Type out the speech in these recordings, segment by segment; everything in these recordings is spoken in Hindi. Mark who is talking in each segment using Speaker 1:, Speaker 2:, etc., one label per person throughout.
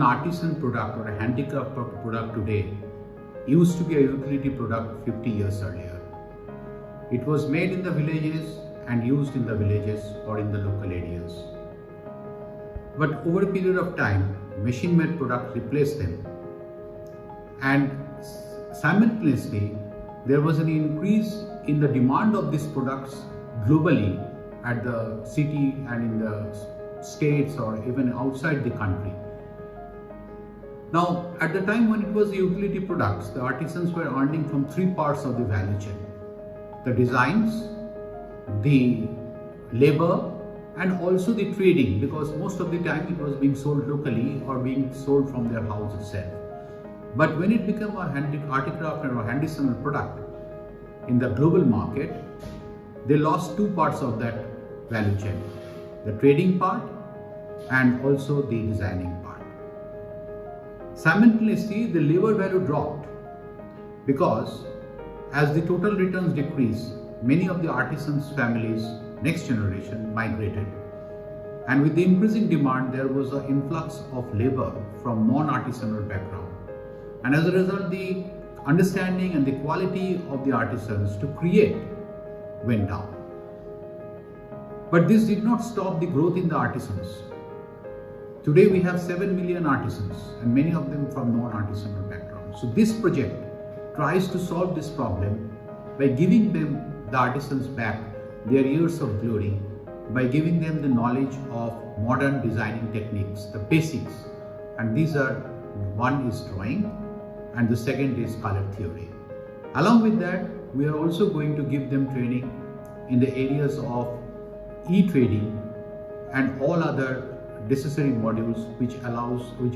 Speaker 1: an artisan product or a handicraft product today used to be a utility product 50 years earlier. It was made in the villages and used in the villages or in the local areas. But over a period of time, machine-made products replaced them. And simultaneously, there was an increase in the demand of these products globally at the city and in the states or even outside the country. Now, at the time when it was utility products, the artisans were earning from three parts of the value chain: the designs, the labor, and also the trading, because most of the time it was being sold locally or being sold from their house itself. But when it became a handicraft or a handy-sewn product in the global market, they lost two parts of that value chain: the trading part and also the designing part. Simultaneously, the labor value dropped because as the total returns decreased, many of the artisans' families, next generation, migrated. And with the increasing demand, there was an influx of labor from non-artisanal background. And as a result, the understanding and the quality of the artisans to create went down. But this did not stop the growth in the artisans. Today we have 7 million artisans and many of them from non-artisanal background. So this project tries to solve this problem by giving them, the artisans, back their years of glory, by giving them the knowledge of modern designing techniques, the basics. And these are, one is drawing and the second is color theory. Along with that, we are also going to give them training in the areas of e-trading and all other necessary modules which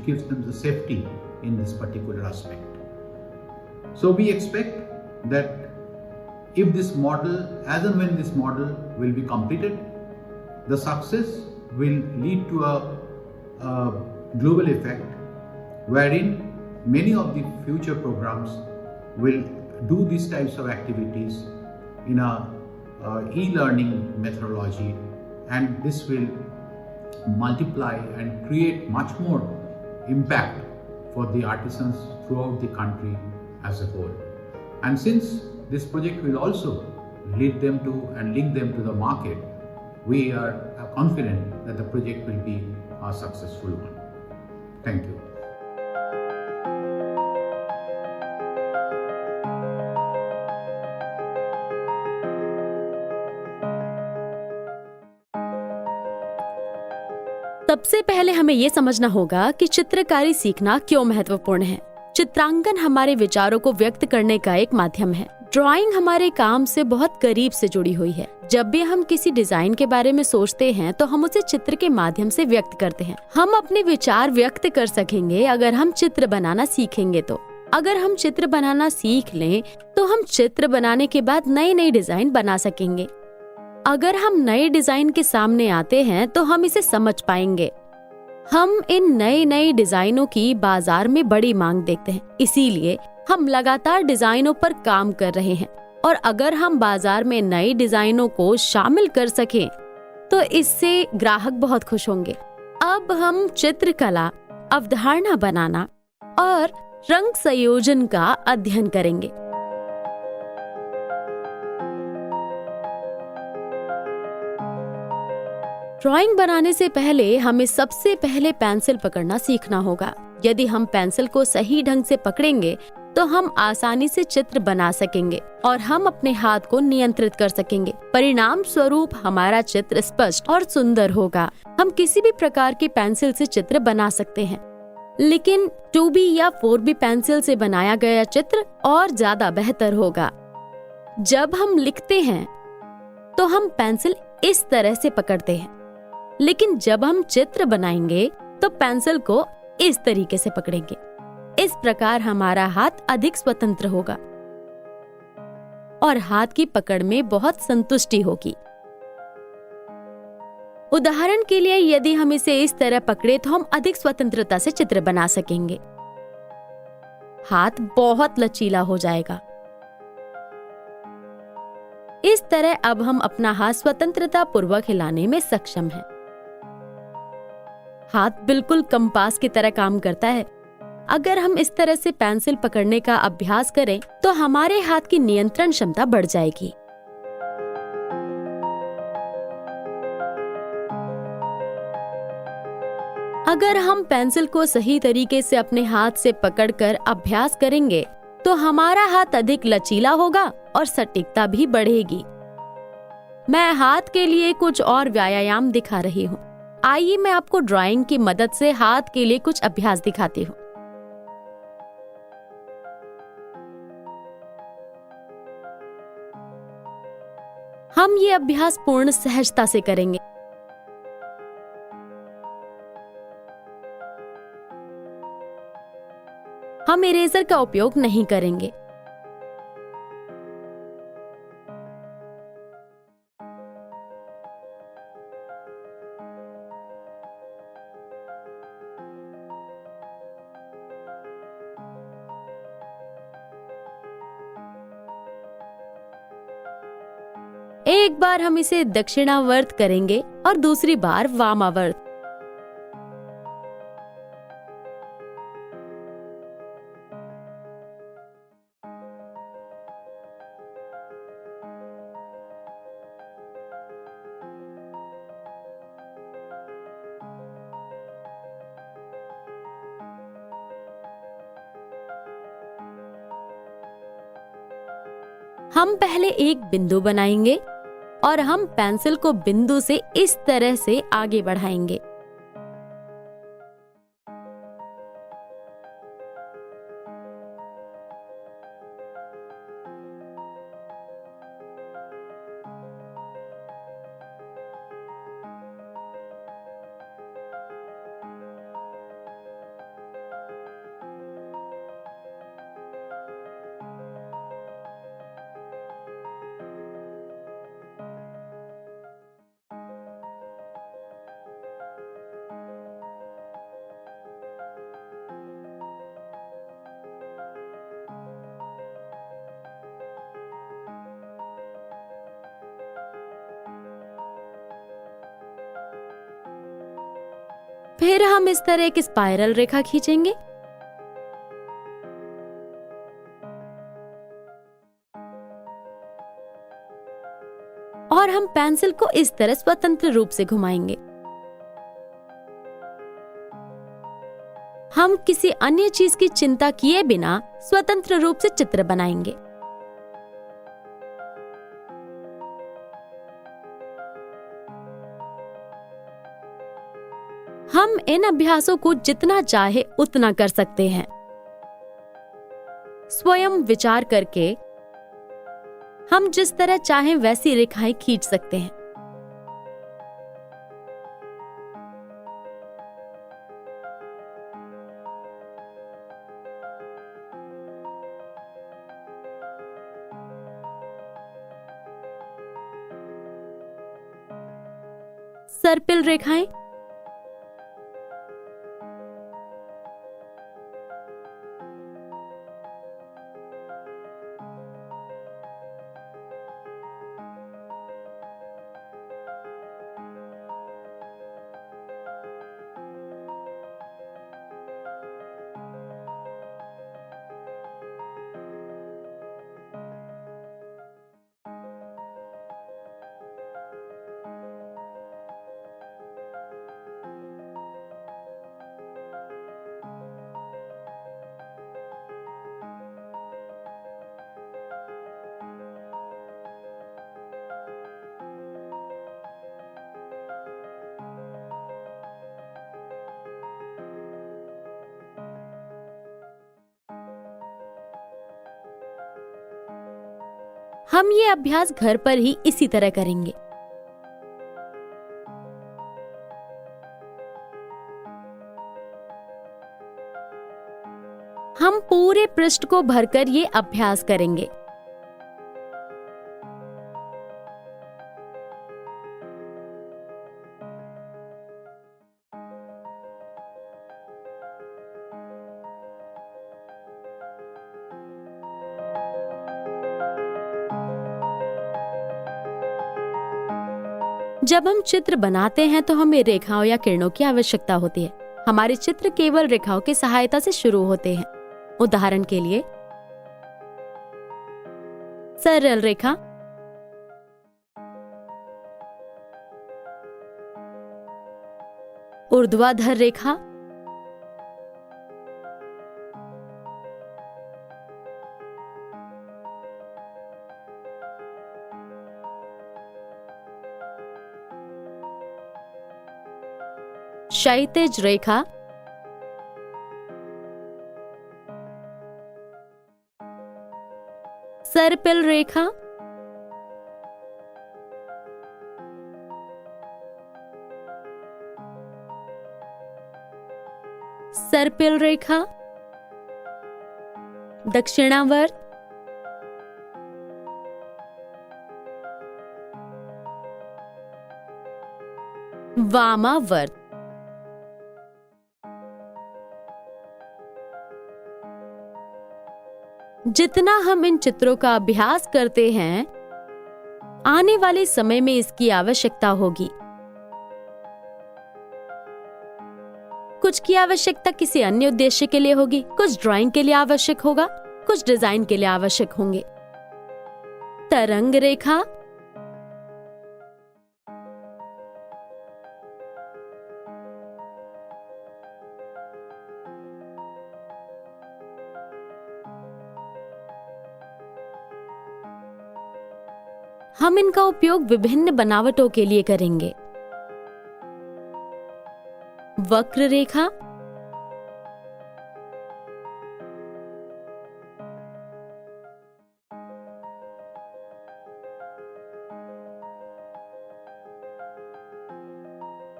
Speaker 1: gives them the safety in this particular aspect. So we expect that if this model, as and when this model will be completed, the success will lead to a global effect wherein many of the future programs will do these types of activities in a e-learning methodology, and this will multiply and create much more impact for the artisans throughout the country as a whole. And since this project will also lead them to and link them to the market, we are confident that the project will be a successful one. Thank you.
Speaker 2: सबसे पहले हमें ये समझना होगा कि चित्रकारी सीखना क्यों महत्वपूर्ण है। चित्रांकन हमारे विचारों को व्यक्त करने का एक माध्यम है। ड्राइंग हमारे काम से बहुत करीब से जुड़ी हुई है। जब भी हम किसी डिजाइन के बारे में सोचते हैं तो हम उसे चित्र के माध्यम से व्यक्त करते हैं। हम अपने विचार व्यक्त कर सकेंगे अगर हम चित्र बनाना सीखेंगे तो। अगर हम चित्र बनाना सीख लें तो हम चित्र बनाने के बाद नई नई डिजाइन बना सकेंगे। अगर हम नए डिजाइन के सामने आते हैं तो हम इसे समझ पाएंगे। हम इन नई नई डिजाइनों की बाजार में बड़ी मांग देखते हैं, इसीलिए हम लगातार डिजाइनों पर काम कर रहे हैं। और अगर हम बाजार में नई डिजाइनों को शामिल कर सकें तो इससे ग्राहक बहुत खुश होंगे। अब हम चित्रकला, अवधारणा बनाना और रंग संयोजन का अध्ययन करेंगे। ड्राइंग बनाने से पहले हमें सबसे पहले पेंसिल पकड़ना सीखना होगा। यदि हम पेंसिल को सही ढंग से पकड़ेंगे तो हम आसानी से चित्र बना सकेंगे और हम अपने हाथ को नियंत्रित कर सकेंगे। परिणाम स्वरूप हमारा चित्र स्पष्ट और सुंदर होगा। हम किसी भी प्रकार की पेंसिल से चित्र बना सकते हैं, लेकिन 2B या 4B पेंसिल से बनाया गया चित्र और ज्यादा बेहतर होगा। जब हम लिखते हैं तो हम पेंसिल इस तरह से पकड़ते हैं, लेकिन जब हम चित्र बनाएंगे तो पेंसिल को इस तरीके से पकड़ेंगे। इस प्रकार हमारा हाथ अधिक स्वतंत्र होगा और हाथ की पकड़ में बहुत संतुष्टि होगी। उदाहरण के लिए, यदि हम इसे इस तरह पकड़े तो हम अधिक स्वतंत्रता से चित्र बना सकेंगे। हाथ बहुत लचीला हो जाएगा। इस तरह अब हम अपना हाथ स्वतंत्रता पूर्वक हिलाने में सक्षम हैं। हाथ बिल्कुल कंपास की तरह काम करता है। अगर हम इस तरह से पेंसिल पकड़ने का अभ्यास करें तो हमारे हाथ की नियंत्रण क्षमता बढ़ जाएगी। अगर हम पेंसिल को सही तरीके से अपने हाथ से पकड़कर अभ्यास करेंगे तो हमारा हाथ अधिक लचीला होगा और सटीकता भी बढ़ेगी। मैं हाथ के लिए कुछ और व्यायाम दिखा रही हूँ। आइए मैं आपको ड्राइंग की मदद से हाथ के लिए कुछ अभ्यास दिखाती हूँ। हम ये अभ्यास पूर्ण सहजता से करेंगे। हम इरेजर का उपयोग नहीं करेंगे। एक बार हम इसे दक्षिणावर्त करेंगे और दूसरी बार वामावर्त। हम पहले एक बिंदु बनाएंगे और हम पेंसिल को बिंदु से इस तरह से आगे बढ़ाएंगे। फिर हम इस तरह एक स्पाइरल रेखा खींचेंगे। और हम पेंसिल को इस तरह स्वतंत्र रूप से घुमाएंगे। हम किसी अन्य चीज की चिंता किए बिना स्वतंत्र रूप से चित्र बनाएंगे। हम इन अभ्यासों को जितना चाहे उतना कर सकते हैं। स्वयं विचार करके हम जिस तरह चाहें वैसी रेखाएं खींच सकते हैं। सर्पिल रेखाएं, हम ये अभ्यास घर पर ही इसी तरह करेंगे। हम पूरे पृष्ठ को भरकर ये अभ्यास करेंगे। जब हम चित्र बनाते हैं तो हमें रेखाओं या किरणों की आवश्यकता होती है। हमारे चित्र केवल रेखाओं की सहायता से शुरू होते हैं। उदाहरण के लिए सरल रेखा, ऊर्ध्वाधर रेखा, क्षैतिज रेखा, सर्पिल रेखा, सर्पिल रेखा, दक्षिणावर्त, वामावर्त। जितना हम इन चित्रों का अभ्यास करते हैं, आने वाले समय में इसकी आवश्यकता होगी। कुछ की आवश्यकता किसी अन्य उद्देश्य के लिए होगी, कुछ ड्राइंग के लिए आवश्यक होगा, कुछ डिजाइन के लिए आवश्यक होंगे। तरंग रेखा, हम इनका उपयोग विभिन्न बनावटों के लिए करेंगे। वक्र रेखा,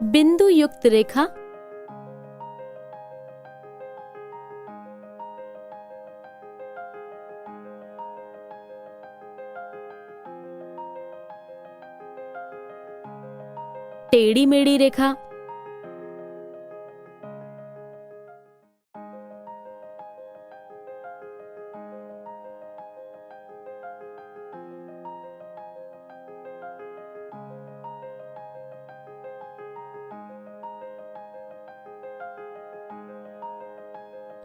Speaker 2: बिंदु युक्त रेखा, टेढ़ी मेढ़ी रेखा,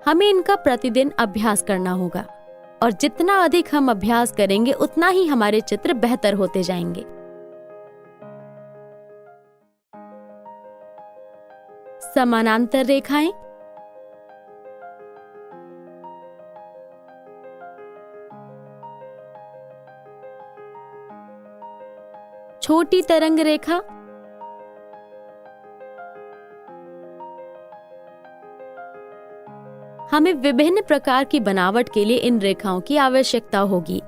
Speaker 2: हमें इनका प्रतिदिन अभ्यास करना होगा और जितना अधिक हम अभ्यास करेंगे उतना ही हमारे चित्र बेहतर होते जाएंगे। समानांतर रेखाएं, छोटी तरंग रेखा, हमें विभिन्न प्रकार की बनावट के लिए इन रेखाओं की आवश्यकता होगी।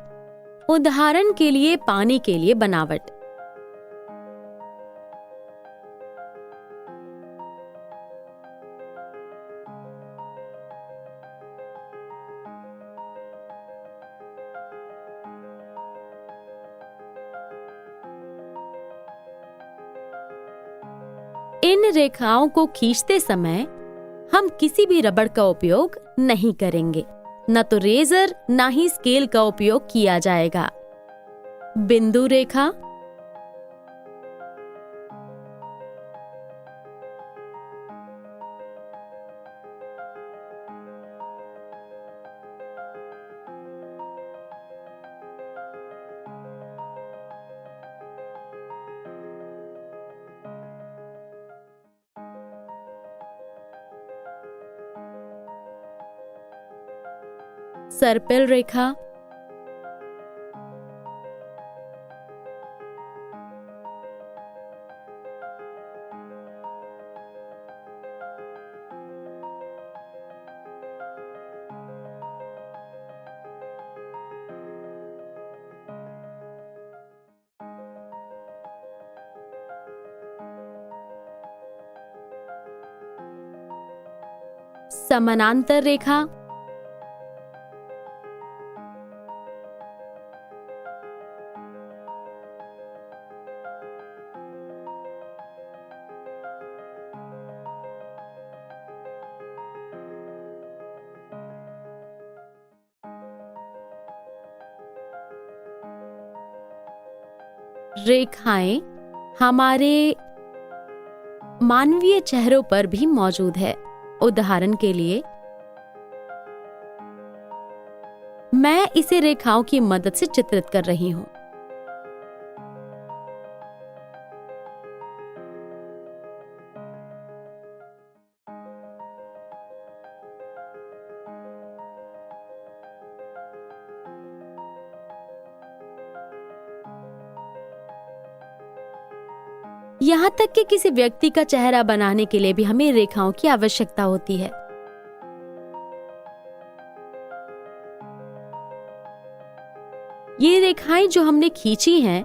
Speaker 2: उदाहरण के लिए पानी के लिए बनावट, इन रेखाओं को खींचते समय हम किसी भी रबड़ का उपयोग नहीं करेंगे, न तो रेजर न ही स्केल का उपयोग किया जाएगा। बिंदु रेखा, सर्पिल रेखा, समानांतर रेखा, रेखाएं हमारे मानवीय चेहरों पर भी मौजूद है। उदाहरण के लिए, मैं इसे रेखाओं की मदद से चित्रित कर रही हूं। यहाँ तक कि किसी व्यक्ति का चेहरा बनाने के लिए भी हमें रेखाओं की आवश्यकता होती है। ये रेखाएं जो हमने खींची हैं,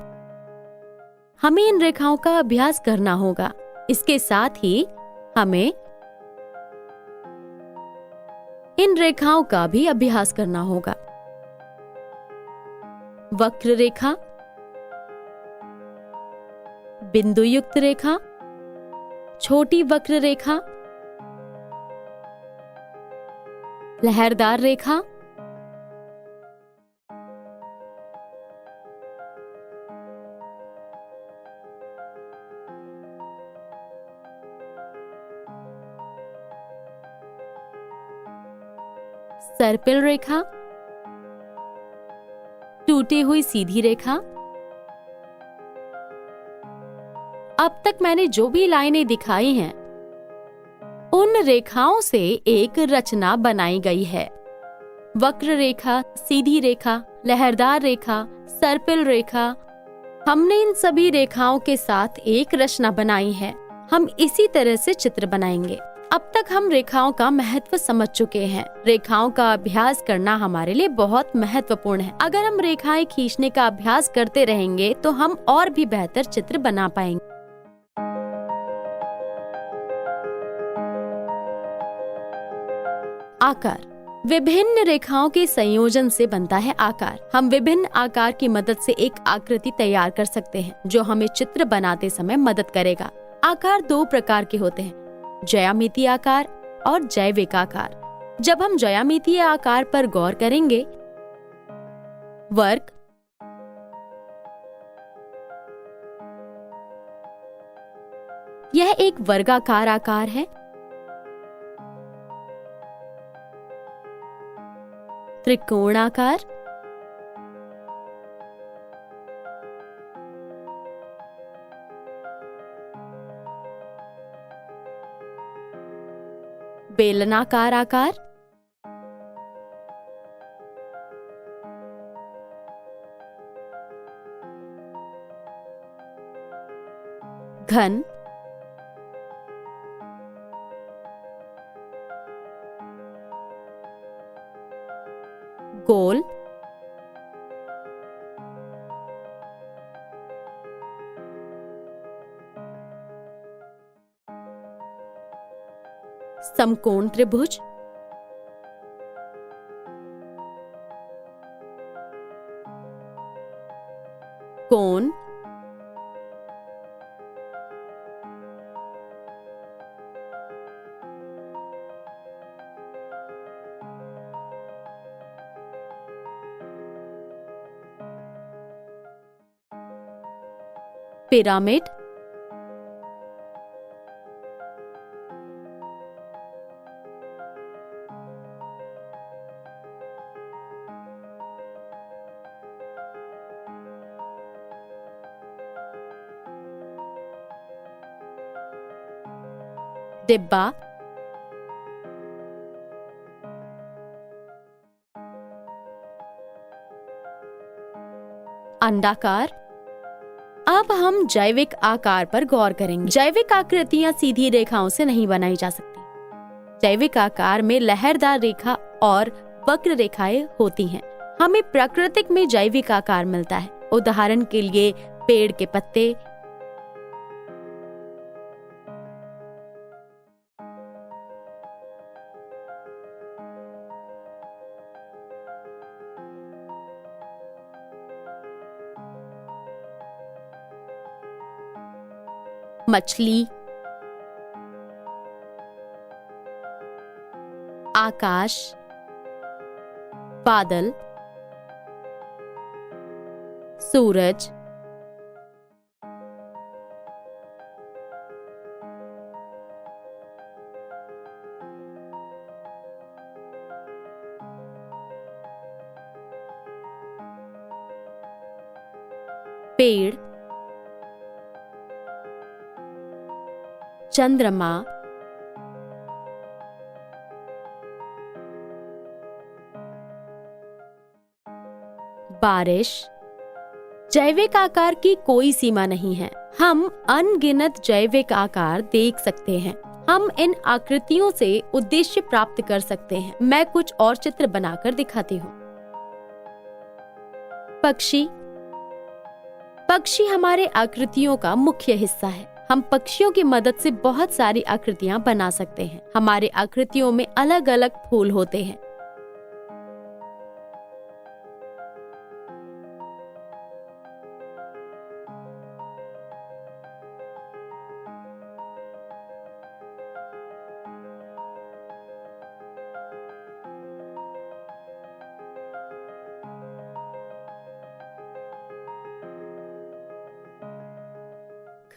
Speaker 2: हमें इन रेखाओं का अभ्यास करना होगा। इसके साथ ही हमें इन रेखाओं का भी अभ्यास करना होगा। वक्र रेखा, बिंदु युक्त रेखा, छोटी वक्र रेखा, लहरदार रेखा, सर्पिल रेखा, टूटी हुई सीधी रेखा। अब तक मैंने जो भी लाइनें दिखाई हैं, उन रेखाओं से एक रचना बनाई गई है। वक्र रेखा, सीधी रेखा, लहरदार रेखा, सर्पिल रेखा, हमने इन सभी रेखाओं के साथ एक रचना बनाई है। हम इसी तरह से चित्र बनाएंगे। अब तक हम रेखाओं का महत्व समझ चुके हैं। रेखाओं का अभ्यास करना हमारे लिए बहुत महत्वपूर्ण है। अगर हम रेखाएं खींचने का अभ्यास करते रहेंगे तो हम और भी बेहतर चित्र बना पाएंगे। आकार, विभिन्न रेखाओं के संयोजन से बनता है आकार। हम विभिन्न आकार की मदद से एक आकृति तैयार कर सकते हैं जो हमें चित्र बनाते समय मदद करेगा। आकार दो प्रकार के होते हैं, ज्यामितीय आकार और जैविक आकार। जब हम ज्यामितीय आकार पर गौर करेंगे, वर्ग, यह एक वर्गाकार आकार है। त्रिकोणाकार, बेलनाकार आकार, घन, गोल, समकोण त्रिभुज, कोण, पिरामिड, डिब्बा, अंडाकार। अब हम जैविक आकार पर गौर करेंगे। जैविक आकृतियां सीधी रेखाओं से नहीं बनाई जा सकती। जैविक आकार में लहरदार रेखा और वक्र रेखाएं होती हैं। हमें प्राकृतिक में जैविक आकार मिलता है। उदाहरण के लिए पेड़ के पत्ते, मछली, आकाश, बादल, सूरज, पेड़, चंद्रमा, बारिश। जैविक आकार की कोई सीमा नहीं है। हम अनगिनत जैविक आकार देख सकते हैं। हम इन आकृतियों से उद्देश्य प्राप्त कर सकते हैं। मैं कुछ और चित्र बनाकर दिखाती हूँ। पक्षी। पक्षी हमारे आकृतियों का मुख्य हिस्सा है। हम पक्षियों की मदद से बहुत सारी आकृतियां बना सकते हैं। हमारे आकृतियों में अलग अलग फूल होते हैं।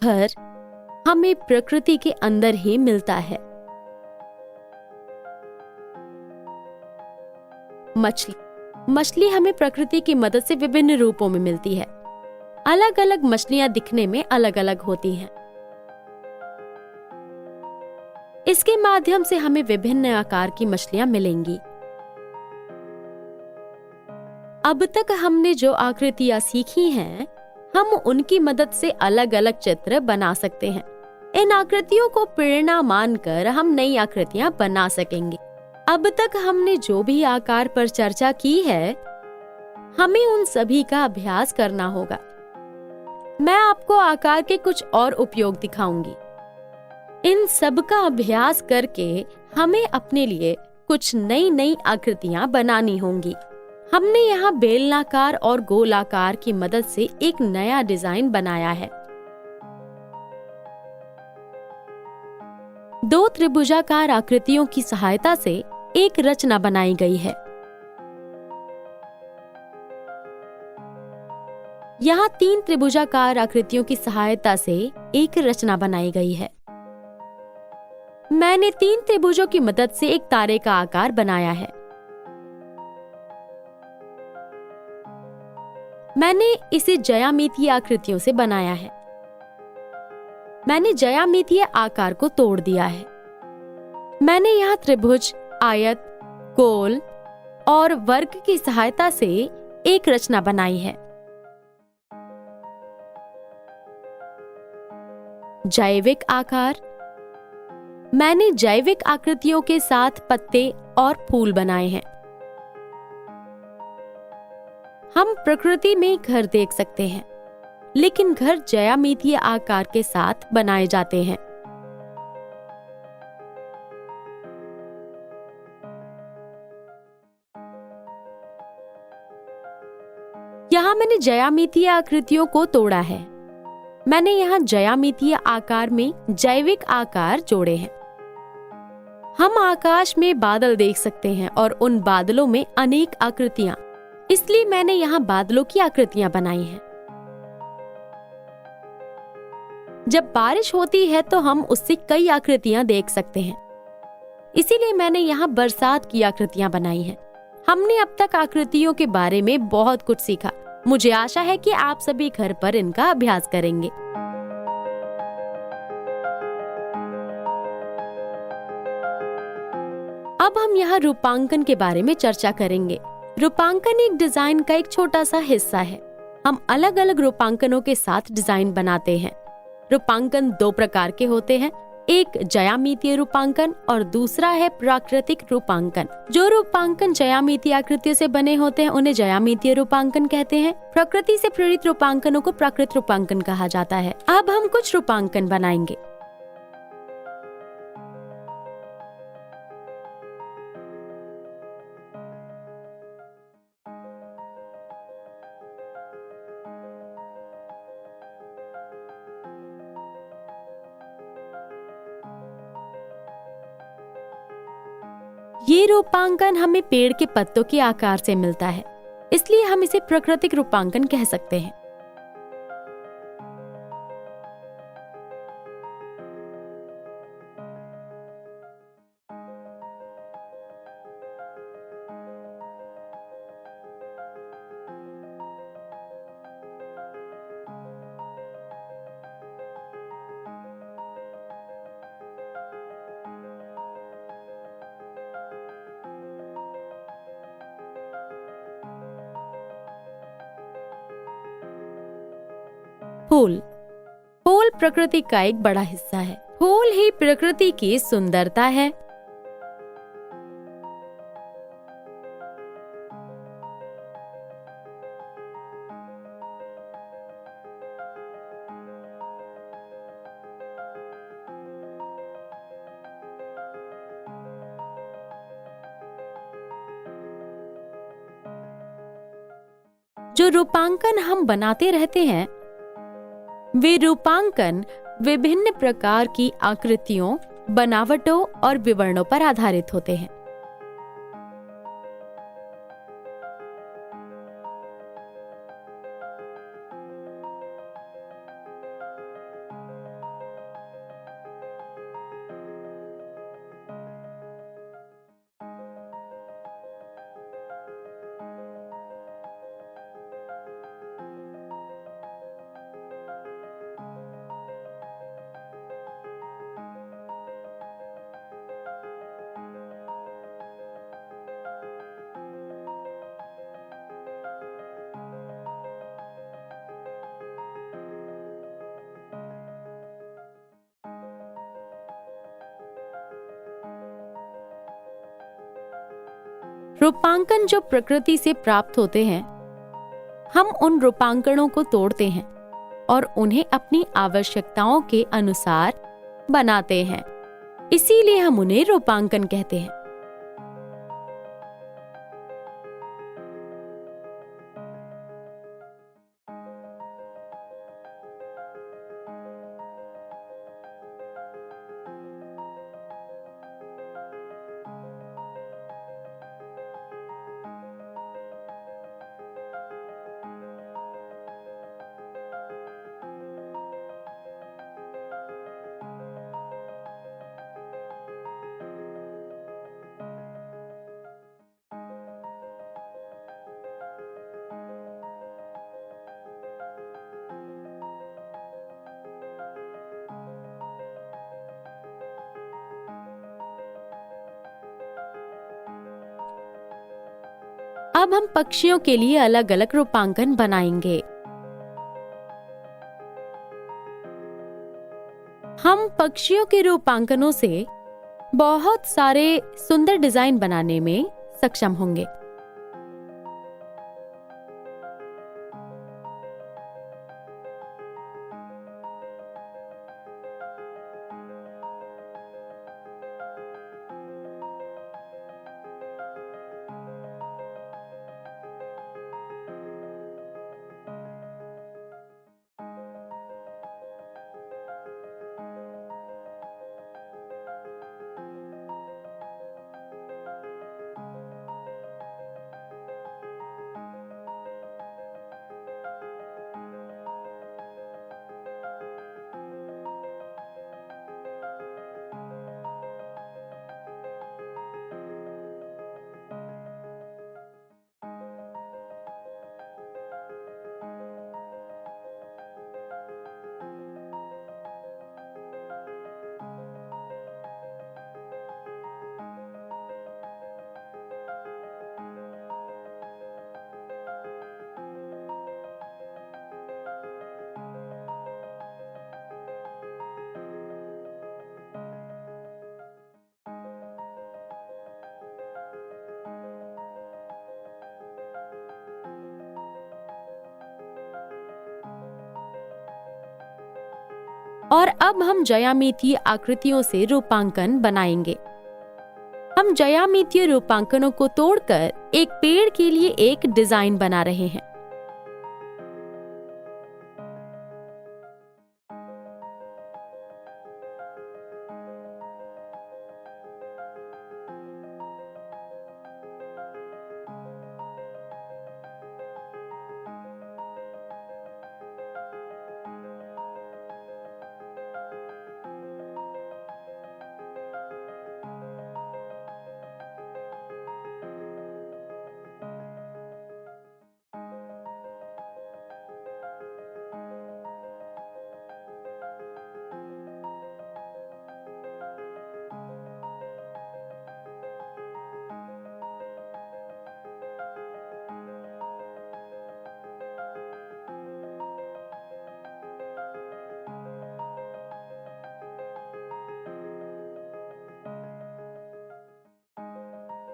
Speaker 2: घर हमें प्रकृति के अंदर ही मिलता है। मछली। मछली हमें प्रकृति की मदद से विभिन्न रूपों में मिलती है। अलग अलग मछलियां दिखने में अलग अलग होती हैं। इसके माध्यम से हमें विभिन्न आकार की मछलियां मिलेंगी। अब तक हमने जो आकृतियां सीखी हैं, हम उनकी मदद से अलग अलग चित्र बना सकते हैं। इन आकृतियों को प्रेरणा मानकर हम नई आकृतियां बना सकेंगे। अब तक हमने जो भी आकार पर चर्चा की है, हमें उन सभी का अभ्यास करना होगा। मैं आपको आकार के कुछ और उपयोग दिखाऊंगी। इन सब का अभ्यास करके हमें अपने लिए कुछ नई नई आकृतियां बनानी होंगी। हमने यहाँ बेलनाकार और गोलाकार की मदद से एक नया डिजाइन बनाया है। दो त्रिभुजाकार आकृतियों की सहायता से एक रचना बनाई गई है। यहाँ तीन त्रिभुजाकार आकृतियों की सहायता से एक रचना बनाई गई है। मैंने तीन त्रिभुजों की मदद से एक तारे का आकार बनाया है। मैंने इसे ज्यामितीय आकृतियों से बनाया है। मैंने ज्यामितीय आकार को तोड़ दिया है। मैंने यहाँ त्रिभुज, आयत, गोल और वर्ग की सहायता से एक रचना बनाई है। जैविक आकार। मैंने जैविक आकृतियों के साथ पत्ते और फूल बनाए हैं। हम प्रकृति में घर देख सकते हैं, लेकिन घर ज्यामितीय आकार के साथ बनाए जाते हैं। यहाँ मैंने ज्यामितीय आकृतियों को तोड़ा है। मैंने यहाँ ज्यामितीय आकार में जैविक आकार जोड़े हैं। हम आकाश में बादल देख सकते हैं और उन बादलों में अनेक आकृतियां, इसलिए मैंने यहाँ बादलों की आकृतियां बनाई हैं। जब बारिश होती है तो हम उससे कई आकृतियां देख सकते हैं, इसीलिए मैंने यहाँ बरसात की आकृतियां बनाई हैं। हमने अब तक आकृतियों के बारे में बहुत कुछ सीखा। मुझे आशा है कि आप सभी घर पर इनका अभ्यास करेंगे। अब हम यहाँ रूपांकन के बारे में चर्चा करेंगे। रूपांकन एक डिजाइन का एक छोटा सा हिस्सा है। हम अलग अलग रूपांकनों के साथ डिजाइन बनाते हैं। रूपांकन दो प्रकार के होते हैं, एक ज्यामितीय रूपांकन और दूसरा है प्राकृतिक रूपांकन। जो रूपांकन ज्यामितीय आकृतियों से बने होते हैं उन्हें ज्यामितीय रूपांकन कहते हैं। प्रकृति से प्रेरित रूपांकनों को प्राकृतिक रूपांकन कहा जाता है। अब हम कुछ रूपांकन बनाएंगे। ये रूपांकन हमें पेड़ के पत्तों के आकार से मिलता है, इसलिए हम इसे प्राकृतिक रूपांकन कह सकते हैं। फूल। फूल प्रकृति का एक बड़ा हिस्सा है। फूल ही प्रकृति की सुंदरता है। जो रूपांकन हम बनाते रहते हैं, वे रूपांकन विभिन्न प्रकार की आकृतियों, बनावटों और विवरणों पर आधारित होते हैं। रूपांकन जो प्रकृति से प्राप्त होते हैं, हम उन रूपांकनों को तोड़ते हैं और उन्हें अपनी आवश्यकताओं के अनुसार बनाते हैं। इसीलिए हम उन्हें रूपांकन कहते हैं। अब हम पक्षियों के लिए अलग अलग रूपांकन बनाएंगे। हम पक्षियों के रूपांकनों से बहुत सारे सुंदर डिजाइन बनाने में सक्षम होंगे। और अब हम ज्यामितीय आकृतियों से रूपांकन बनाएंगे। हम ज्यामितीय रूपांकनों को तोड़कर एक पेड़ के लिए एक डिजाइन बना रहे हैं।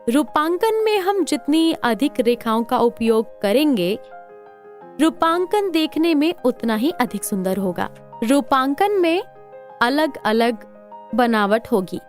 Speaker 2: रूपांकन में हम जितनी अधिक रेखाओं का उपयोग करेंगे, रूपांकन देखने में उतना ही अधिक सुंदर होगा। रूपांकन में अलग अलग बनावट होगी।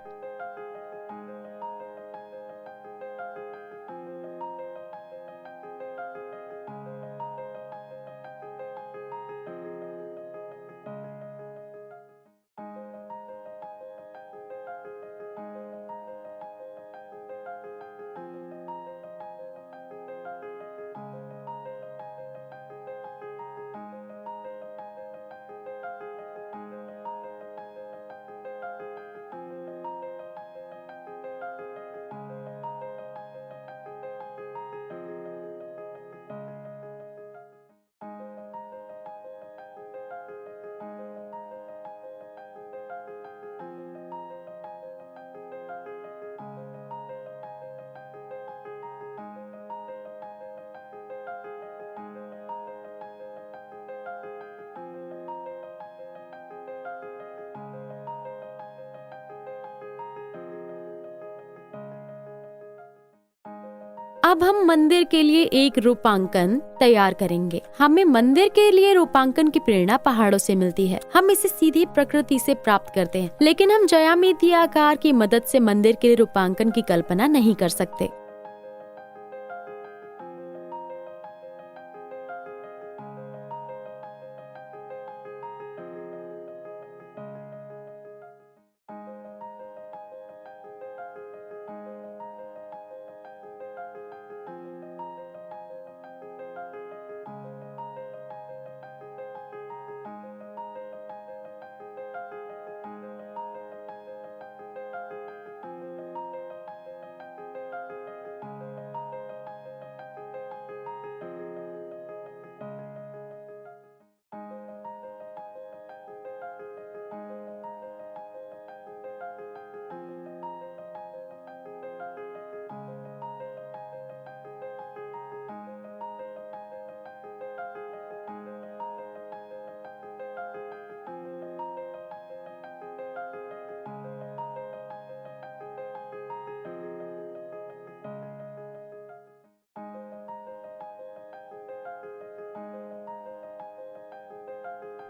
Speaker 2: अब हम मंदिर के लिए एक रूपांकन तैयार करेंगे। हमें मंदिर के लिए रूपांकन की प्रेरणा पहाड़ों से मिलती है। हम इसे सीधी प्रकृति से प्राप्त करते हैं, लेकिन हम ज्यामितीय आकार की मदद से मंदिर के लिए रूपांकन की कल्पना नहीं कर सकते।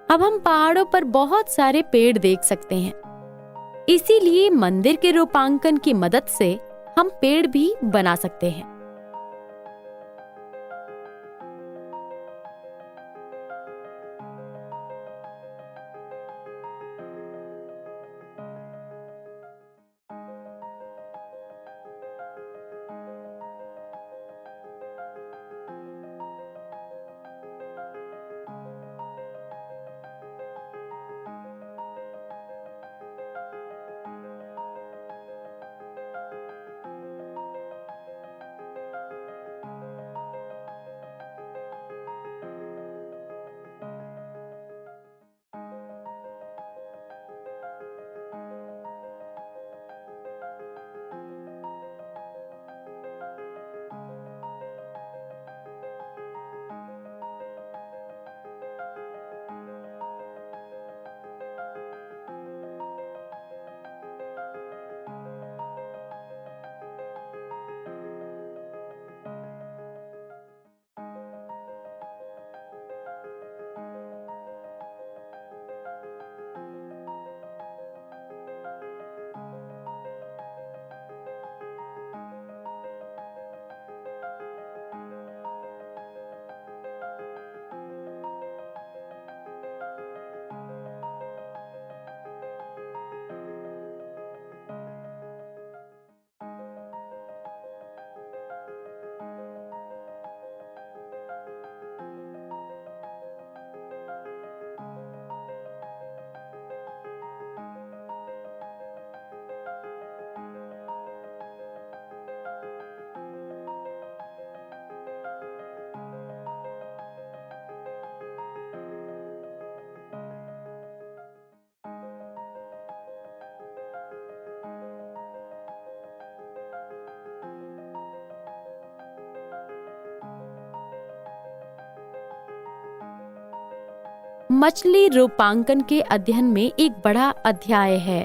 Speaker 2: अब हम पहाड़ों पर बहुत सारे पेड़ देख सकते हैं, इसीलिए मंदिर के रूपांकन की मदद से हम पेड़ भी बना सकते हैं। मछली रूपांकन के अध्ययन में एक बड़ा अध्याय है।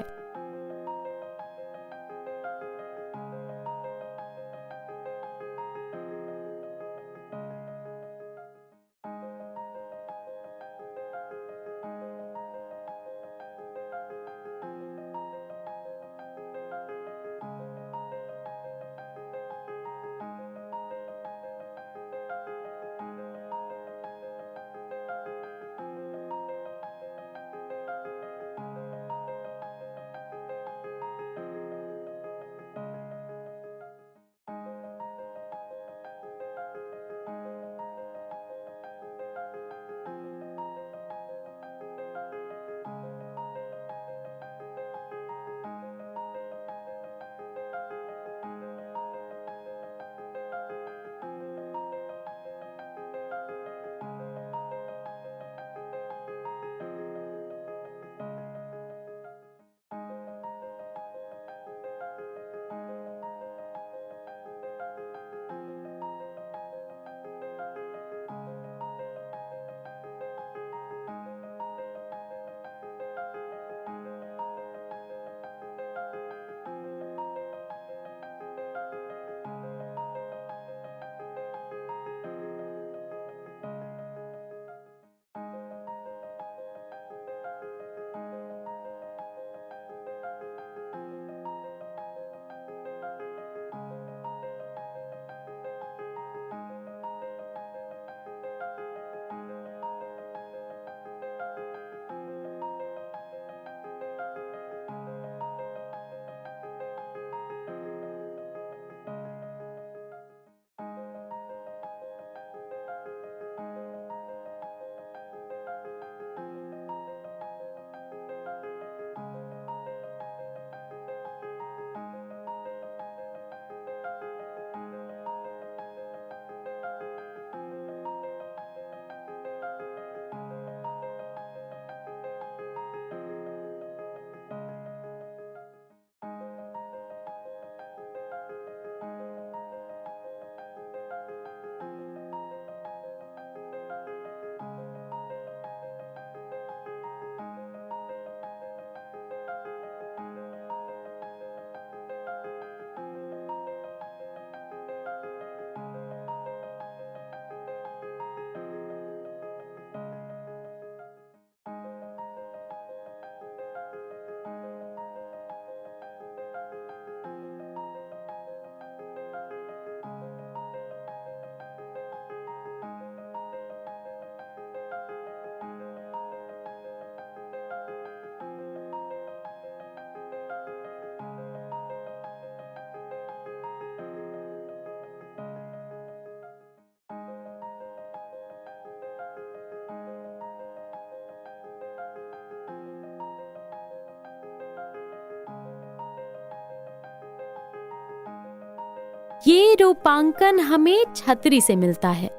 Speaker 2: ये रूपांकन हमें छतरी से मिलता है।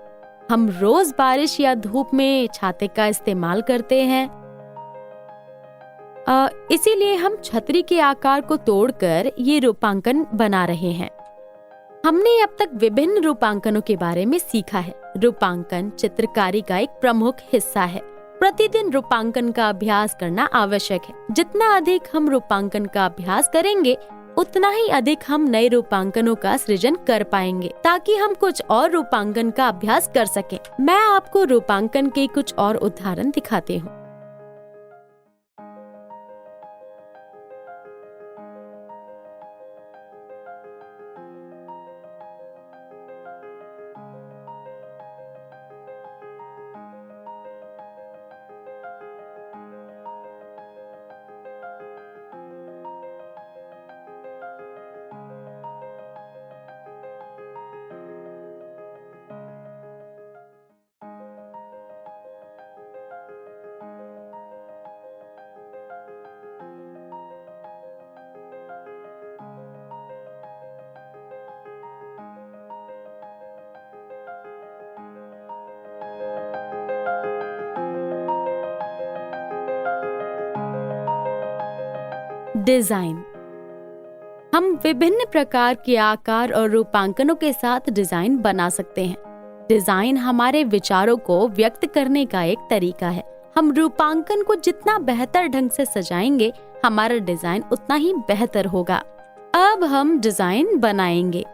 Speaker 2: हम रोज बारिश या धूप में छाते का इस्तेमाल करते हैं, इसीलिए हम छतरी के आकार को तोड़कर ये रूपांकन बना रहे हैं। हमने अब तक विभिन्न रूपांकनों के बारे में सीखा है। रूपांकन चित्रकारी का एक प्रमुख हिस्सा है। प्रतिदिन रूपांकन का अभ्यास करना आवश्यक है। जितना अधिक हम रूपांकन का अभ्यास करेंगे, उतना ही अधिक हम नए रूपांकनों का सृजन कर पाएंगे, ताकि हम कुछ और रूपांकन का अभ्यास कर सकें। मैं आपको रूपांकन के कुछ और उदाहरण दिखाती हूँ। डिजाइन। हम विभिन्न प्रकार के आकार और रूपांकनों के साथ डिजाइन बना सकते हैं। डिजाइन हमारे विचारों को व्यक्त करने का एक तरीका है। हम रूपांकन को जितना बेहतर ढंग से सजाएंगे, हमारा डिजाइन उतना ही बेहतर होगा। अब हम डिजाइन बनाएंगे।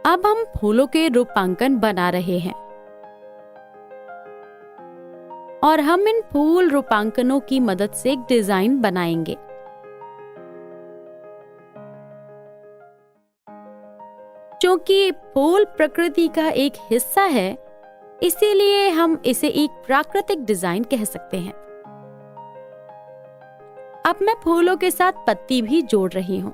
Speaker 2: अब हम फूलों के रूपांकन बना रहे हैं और हम इन फूल रूपांकनों की मदद से एक डिजाइन बनाएंगे। क्योंकि फूल प्रकृति का एक हिस्सा है, इसीलिए हम इसे एक प्राकृतिक डिजाइन कह सकते हैं। अब मैं फूलों के साथ पत्ती भी जोड़ रही हूँ।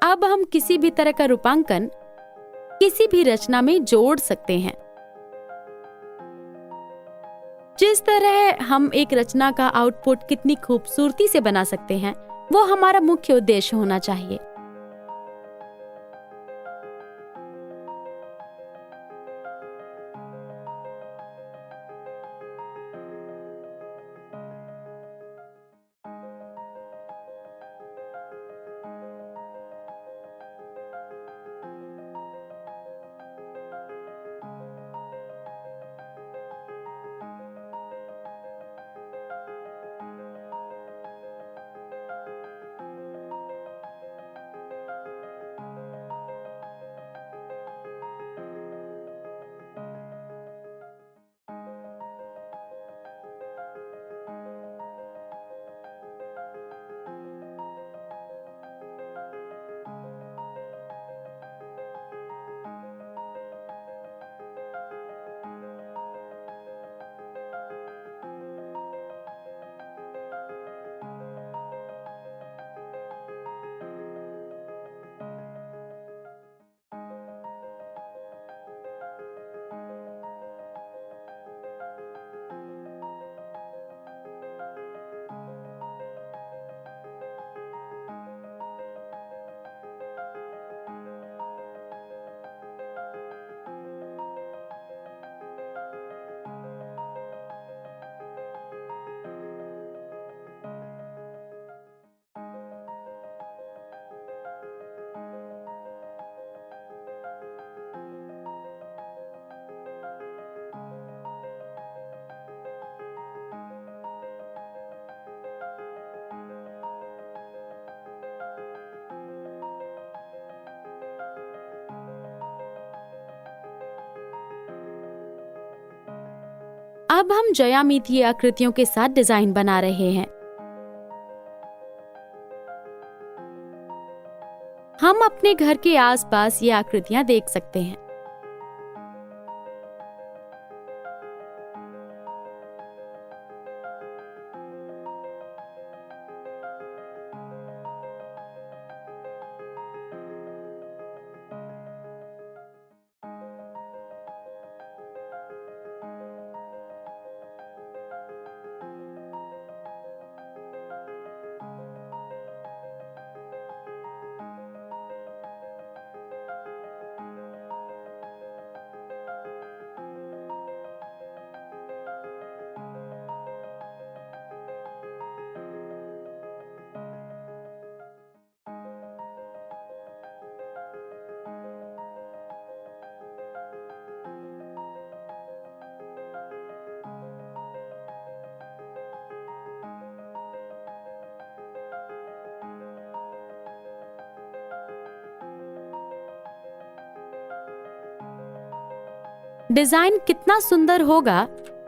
Speaker 2: अब हम किसी भी तरह का रूपांकन किसी भी रचना में जोड़ सकते हैं। जिस तरह हम एक रचना का आउटपुट कितनी खूबसूरती से बना सकते हैं, वो हमारा मुख्य उद्देश्य होना चाहिए। अब हम ज्यामितीय आकृतियों के साथ डिजाइन बना रहे हैं। हम अपने घर के आसपास ये आकृतियां देख सकते हैं। डिजाइन कितना सुंदर होगा,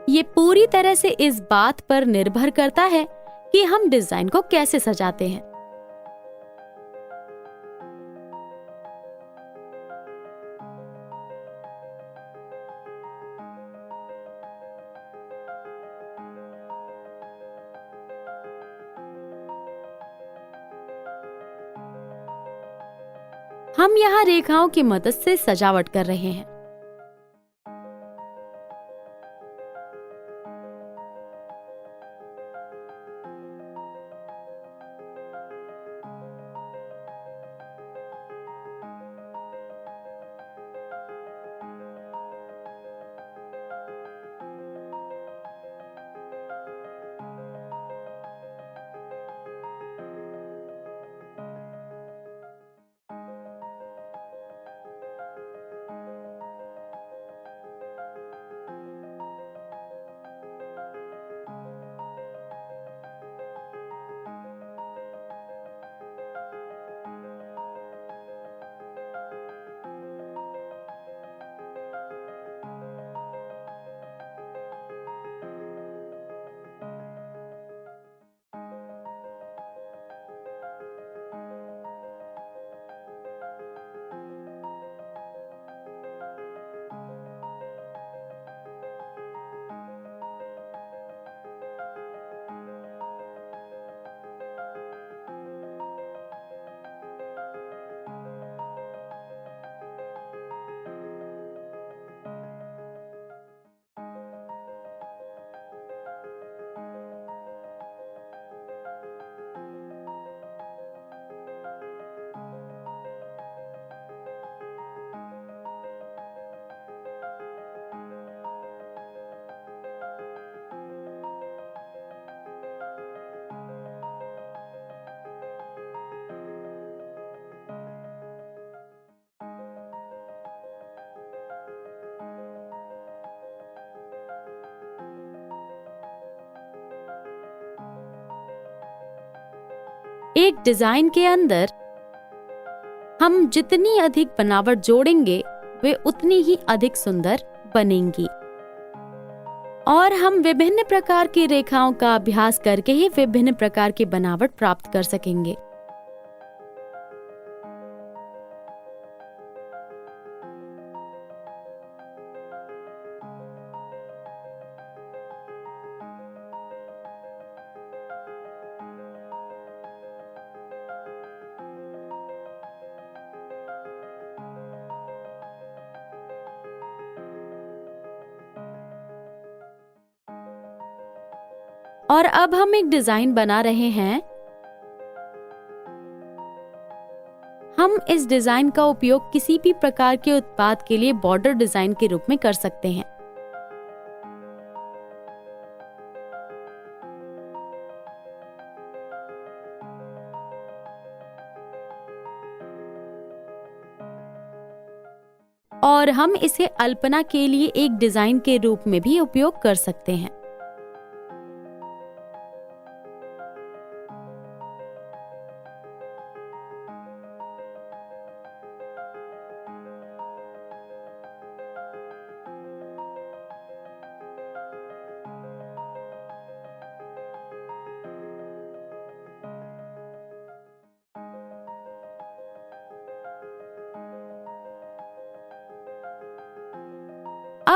Speaker 2: ये पूरी तरह से इस बात पर निर्भर करता है कि हम डिजाइन को कैसे सजाते हैं। हम यहाँ रेखाओं की मदद से सजावट कर रहे हैं। एक डिजाइन के अंदर हम जितनी अधिक बनावट जोड़ेंगे, वे उतनी ही अधिक सुंदर बनेंगी। और हम विभिन्न प्रकार की रेखाओं का अभ्यास करके ही विभिन्न प्रकार की बनावट प्राप्त कर सकेंगे। और अब हम एक डिजाइन बना रहे हैं। हम इस डिजाइन का उपयोग किसी भी प्रकार के उत्पाद के लिए बॉर्डर डिजाइन के रूप में कर सकते हैं। और हम इसे अल्पना के लिए एक डिजाइन के रूप में भी उपयोग कर सकते हैं।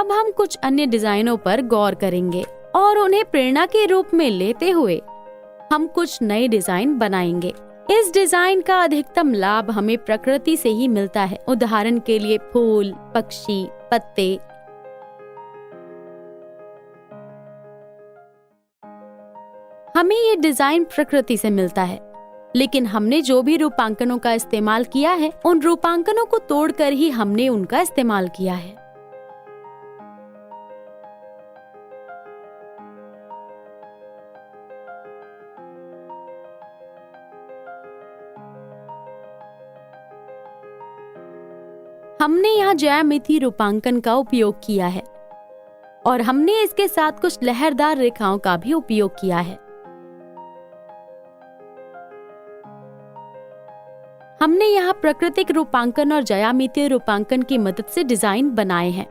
Speaker 2: अब हम कुछ अन्य डिजाइनों पर गौर करेंगे और उन्हें प्रेरणा के रूप में लेते हुए हम कुछ नए डिजाइन बनाएंगे। इस डिजाइन का अधिकतम लाभ हमें प्रकृति से ही मिलता है। उदाहरण के लिए फूल, पक्षी, पत्ते। हमें ये डिजाइन प्रकृति से मिलता है, लेकिन हमने जो भी रूपांकनों का इस्तेमाल किया है उन रूपांकनों को तोड़कर ही हमने उनका इस्तेमाल किया है। हमने यहाँ ज्यामिति रूपांकन का उपयोग किया है और हमने इसके साथ कुछ लहरदार रेखाओं का भी उपयोग किया है। हमने यहाँ प्राकृतिक रूपांकन और ज्यामितीय रूपांकन की मदद से डिजाइन बनाए हैं।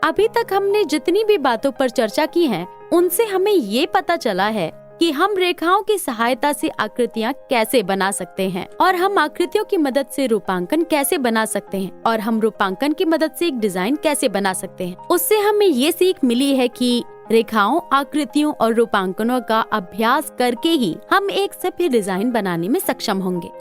Speaker 2: अभी तक हमने जितनी भी बातों पर चर्चा की है उनसे हमें ये पता चला है कि हम रेखाओं की सहायता से आकृतियाँ कैसे बना सकते हैं और हम आकृतियों की मदद से रूपांकन कैसे बना सकते हैं और हम रूपांकन की मदद से एक डिजाइन कैसे बना सकते हैं। उससे हमें ये सीख मिली है कि रेखाओं, आकृतियों और रूपांकनों का अभ्यास करके ही हम एक सभ्य डिजाइन बनाने में सक्षम होंगे।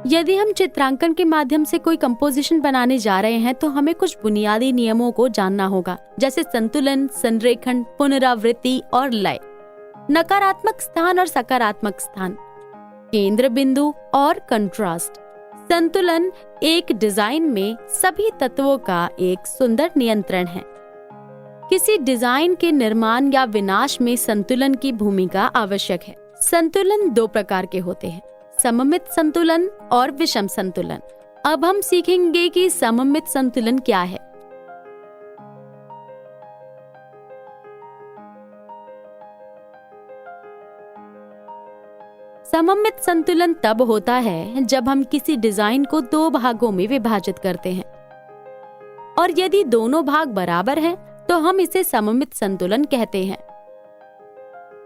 Speaker 2: यदि हम चित्रांकन के माध्यम से कोई कंपोजिशन बनाने जा रहे हैं तो हमें कुछ बुनियादी नियमों को जानना होगा, जैसे संतुलन, संरेखण, पुनरावृत्ति और लय, नकारात्मक स्थान और सकारात्मक स्थान, केंद्र बिंदु और कंट्रास्ट। संतुलन एक डिजाइन में सभी तत्वों का एक सुंदर नियंत्रण है। किसी डिजाइन के निर्माण या विनाश में संतुलन की भूमिका आवश्यक है। संतुलन दो प्रकार के होते हैं, सममित संतुलन और विषम संतुलन। अब हम सीखेंगे कि सममित संतुलन क्या है। सममित संतुलन तब होता है जब हम किसी डिजाइन को दो भागों में विभाजित करते हैं और यदि दोनों भाग बराबर हैं तो हम इसे सममित संतुलन कहते हैं।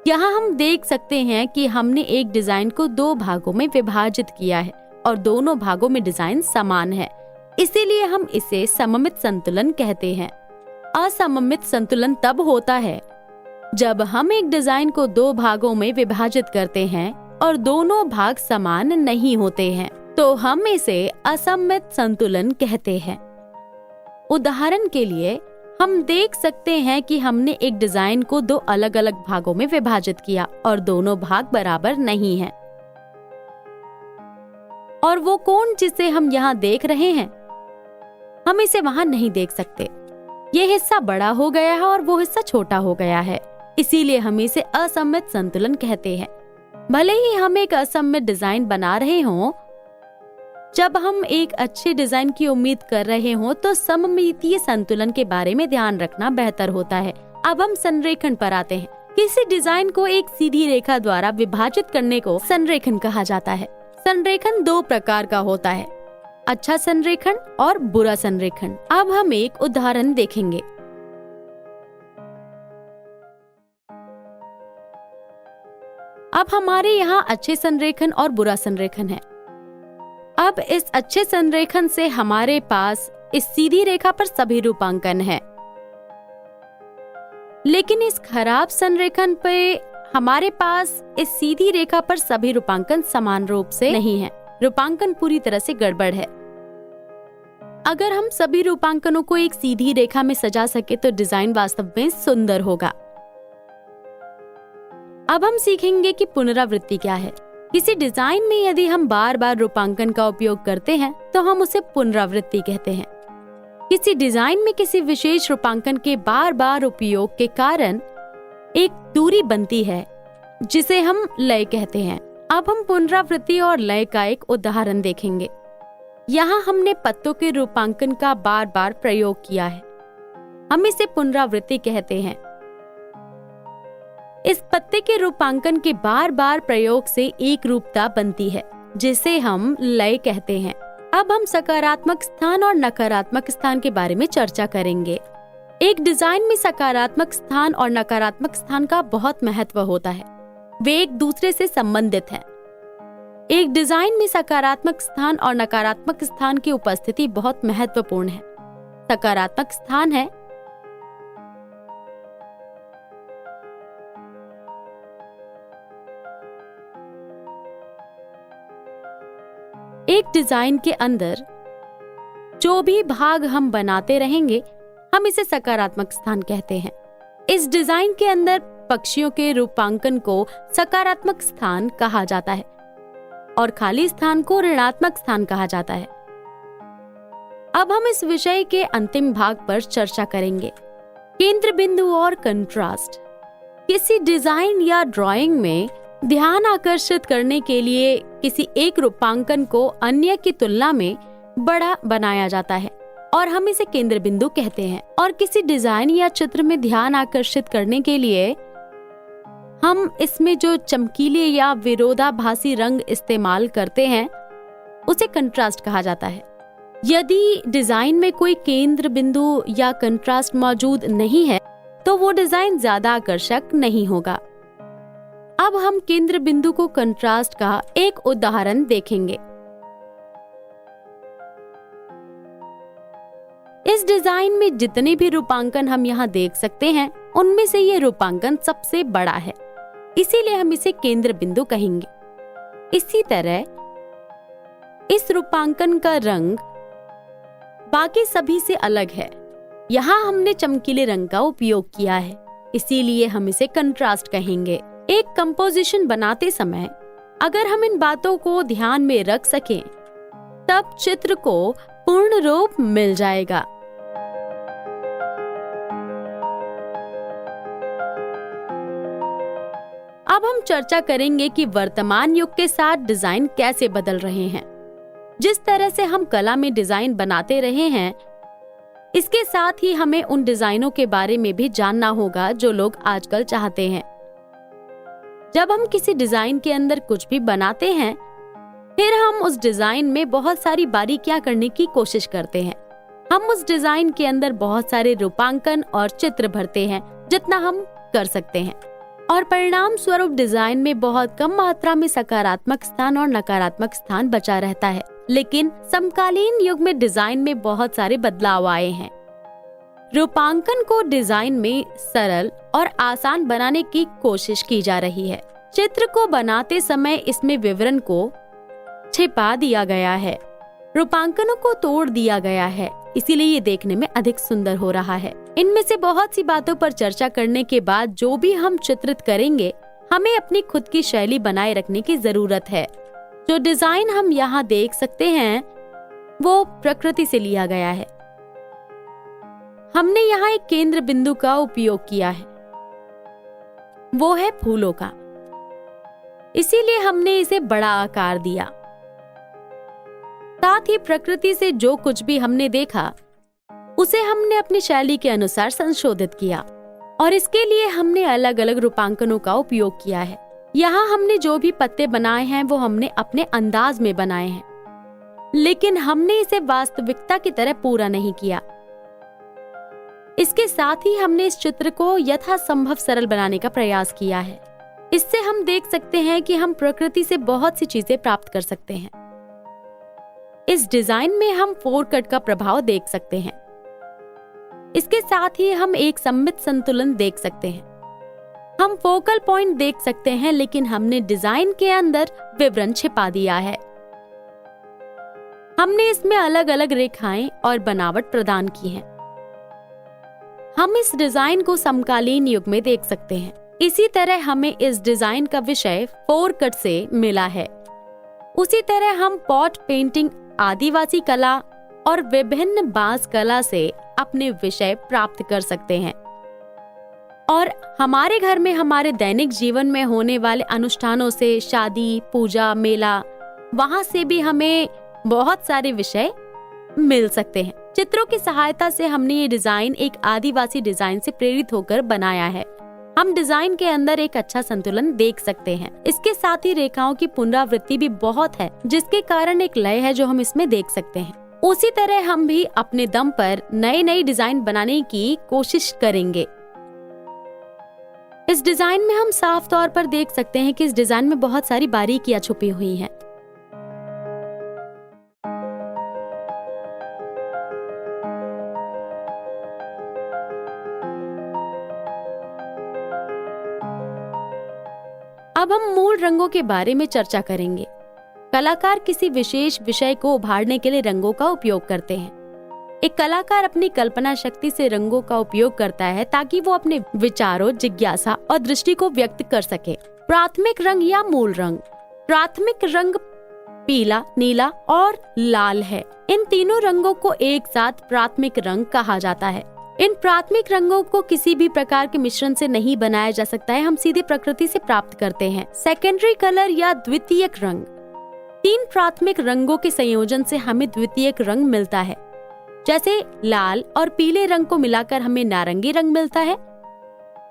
Speaker 2: यहाँ हम देख सकते हैं कि हमने एक डिजाइन को दो भागों में विभाजित किया है और दोनों भागों में डिजाइन समान है, इसीलिए हम इसे सममित संतुलन कहते हैं। असममित संतुलन तब होता है जब हम एक डिजाइन को दो भागों में विभाजित करते हैं और दोनों भाग समान नहीं होते हैं, तो हम इसे असममित संतुलन कहते हैं। उदाहरण के लिए हम देख सकते हैं कि हमने एक डिजाइन को दो अलग अलग भागों में विभाजित किया और दोनों भाग बराबर नहीं हैं। और वो कोण जिसे हम यहाँ देख रहे हैं, हम इसे वहाँ नहीं देख सकते। ये हिस्सा बड़ा हो गया है और वो हिस्सा छोटा हो गया है, इसीलिए हम इसे असममित संतुलन कहते हैं। भले ही हम एक असममित डिजाइन बना रहे हों, जब हम एक अच्छे डिजाइन की उम्मीद कर रहे हों तो सममितीय संतुलन के बारे में ध्यान रखना बेहतर होता है। अब हम संरेखण पर आते हैं। किसी डिजाइन को एक सीधी रेखा द्वारा विभाजित करने को संरेखण कहा जाता है। संरेखण दो प्रकार का होता है, अच्छा संरेखण और बुरा संरेखण। अब हम एक उदाहरण देखेंगे। अब हमारे यहाँ अच्छे संरेखण और बुरा संरेखण है। अब इस अच्छे संरेखण से हमारे पास इस सीधी रेखा पर सभी रूपांकन है, लेकिन इस खराब संरेखण पे हमारे पास इस सीधी रेखा पर सभी रूपांकन समान रूप से नहीं है। रूपांकन पूरी तरह से गड़बड़ है। अगर हम सभी रूपांकनों को एक सीधी रेखा में सजा सके तो डिजाइन वास्तव में सुंदर होगा। अब हम सीखेंगे कि पुनरावृत्ति क्या है। किसी डिजाइन में यदि हम बार बार रूपांकन का उपयोग करते हैं तो हम उसे पुनरावृत्ति कहते हैं। किसी डिजाइन में किसी विशेष रूपांकन के बार बार उपयोग के कारण एक दूरी बनती है जिसे हम लय कहते हैं। अब हम पुनरावृत्ति और लय का एक उदाहरण देखेंगे। यहाँ हमने पत्तों के रूपांकन का बार बार प्रयोग किया है, हम इसे पुनरावृत्ति कहते हैं। इस पत्ते के रूपांकन के बार बार प्रयोग से एक रूपता बनती है जिसे हम लय कहते हैं। अब हम सकारात्मक स्थान और नकारात्मक स्थान के बारे में चर्चा करेंगे। एक डिजाइन में सकारात्मक स्थान और नकारात्मक स्थान का बहुत महत्व होता है। वे एक दूसरे से संबंधित हैं। एक डिजाइन में सकारात्मक स्थान और नकारात्मक स्थान की उपस्थिति बहुत महत्वपूर्ण है। सकारात्मक स्थान है एक डिजाइन के अंदर जो भी भाग हम बनाते रहेंगे, हम इसे सकारात्मक स्थान कहते हैं। इस डिजाइन के अंदर पक्षियों के रूपांकन को सकारात्मक स्थान कहा जाता है और खाली स्थान को ऋणात्मक स्थान कहा जाता है। अब हम इस विषय के अंतिम भाग पर चर्चा करेंगे, केंद्र बिंदु और कंट्रास्ट। किसी डिजाइन या ड्राइंग में ध्यान आकर्षित करने के लिए किसी एक रूपांकन को अन्य की तुलना में बड़ा बनाया जाता है और हम इसे केंद्र बिंदु कहते हैं। और किसी डिजाइन या चित्र में ध्यान आकर्षित करने के लिए हम इसमें जो चमकीले या विरोधाभासी रंग इस्तेमाल करते हैं उसे कंट्रास्ट कहा जाता है। यदि डिजाइन में कोई केंद्र बिंदु या कंट्रास्ट मौजूद नहीं है तो वो डिजाइन ज्यादा आकर्षक नहीं होगा। अब हम केंद्र बिंदु को कंट्रास्ट का एक उदाहरण देखेंगे। इस डिजाइन में जितने भी रूपांकन हम यहाँ देख सकते हैं उनमें से ये रूपांकन सबसे बड़ा है, इसीलिए हम इसे केंद्र बिंदु कहेंगे। इसी तरह इस रूपांकन का रंग बाकी सभी से अलग है। यहाँ हमने चमकीले रंग का उपयोग किया है, इसीलिए हम इसे कंट्रास्ट कहेंगे। एक कंपोजिशन बनाते समय अगर हम इन बातों को ध्यान में रख सकें तब चित्र को पूर्ण रूप मिल जाएगा। अब हम चर्चा करेंगे कि वर्तमान युग के साथ डिजाइन कैसे बदल रहे हैं। जिस तरह से हम कला में डिजाइन बनाते रहे हैं, इसके साथ ही हमें उन डिजाइनों के बारे में भी जानना होगा जो लोग आजकल चाहते हैं। जब हम किसी डिजाइन के अंदर कुछ भी बनाते हैं, फिर हम उस डिजाइन में बहुत सारी बारीकियां करने की कोशिश करते हैं। हम उस डिजाइन के अंदर बहुत सारे रूपांकन और चित्र भरते हैं जितना हम कर सकते हैं, और परिणाम स्वरूप डिजाइन में बहुत कम मात्रा में सकारात्मक स्थान और नकारात्मक स्थान बचा रहता है। लेकिन समकालीन युग में डिजाइन में बहुत सारे बदलाव आए हैं। रूपांकन को डिजाइन में सरल और आसान बनाने की कोशिश की जा रही है। चित्र को बनाते समय इसमें विवरण को छिपा दिया गया है, रूपांकनों को तोड़ दिया गया है, इसीलिए ये देखने में अधिक सुंदर हो रहा है। इनमें से बहुत सी बातों पर चर्चा करने के बाद जो भी हम चित्रित करेंगे, हमें अपनी खुद की शैली बनाए रखने की जरूरत है। जो डिजाइन हम यहाँ देख सकते हैं वो प्रकृति से लिया गया है। हमने यहाँ एक केंद्र बिंदु का उपयोग किया है, वो है फूलों का, इसीलिए हमने इसे बड़ा आकार दिया। साथ ही प्रकृति से जो कुछ भी हमने देखा उसे हमने अपनी शैली के अनुसार संशोधित किया और इसके लिए हमने अलग अलग रूपांकनों का उपयोग किया है। यहाँ हमने जो भी पत्ते बनाए हैं वो हमने अपने अंदाज में बनाए हैं, लेकिन हमने इसे वास्तविकता की तरह पूरा नहीं किया। इसके साथ ही हमने इस चित्र को यथासंभव सरल बनाने का प्रयास किया है। इससे हम देख सकते हैं कि हम प्रकृति से बहुत सी चीजें प्राप्त कर सकते हैं। इस डिजाइन में हम 4 कट का प्रभाव देख सकते हैं। इसके साथ ही हम एक सममित संतुलन देख सकते हैं। हम फोकल पॉइंट देख सकते हैं, लेकिन हमने डिजाइन के अंदर विवरण छिपा दिया है। हमने इसमें अलग अलग रेखाएं और बनावट प्रदान की है। हम इस डिजाइन को समकालीन युग में देख सकते हैं। इसी तरह हमें इस डिजाइन का विषय 4 कट से मिला है। उसी तरह हम पॉट पेंटिंग, आदिवासी कला और विभिन्न बांस कला से अपने विषय प्राप्त कर सकते हैं। और हमारे घर में हमारे दैनिक जीवन में होने वाले अनुष्ठानों से, शादी, पूजा, मेला, वहां से भी हमें बहुत सारे विषय मिल सकते हैं। चित्रों की सहायता से हमने ये डिजाइन एक आदिवासी डिजाइन से प्रेरित होकर बनाया है। हम डिजाइन के अंदर एक अच्छा संतुलन देख सकते हैं। इसके साथ ही रेखाओं की पुनरावृत्ति भी बहुत है, जिसके कारण एक लय है जो हम इसमें देख सकते हैं। उसी तरह हम भी अपने दम पर नए नए डिजाइन बनाने की कोशिश करेंगे। इस डिजाइन में हम साफ तौर पर देख सकते हैं कि इस डिजाइन में बहुत सारी बारीकियां छुपी हुई हैं। अब हम मूल रंगों के बारे में चर्चा करेंगे। कलाकार किसी विशेष विषय को उभारने के लिए रंगों का उपयोग करते हैं। एक कलाकार अपनी कल्पना शक्ति से रंगों का उपयोग करता है ताकि वो अपने विचारों, जिज्ञासा और दृष्टि को व्यक्त कर सके। प्राथमिक रंग या मूल रंग। प्राथमिक रंग पीला, नीला और लाल है। इन तीनों रंगों को एक साथ प्राथमिक रंग कहा जाता है। इन प्राथमिक रंगों को किसी भी प्रकार के मिश्रण से नहीं बनाया जा सकता है, हम सीधे प्रकृति से प्राप्त करते हैं। सेकेंडरी कलर या द्वितीयक रंग। 3 प्राथमिक रंगों के संयोजन से हमें द्वितीयक रंग मिलता है। जैसे लाल और पीले रंग को मिलाकर हमें नारंगी रंग मिलता है।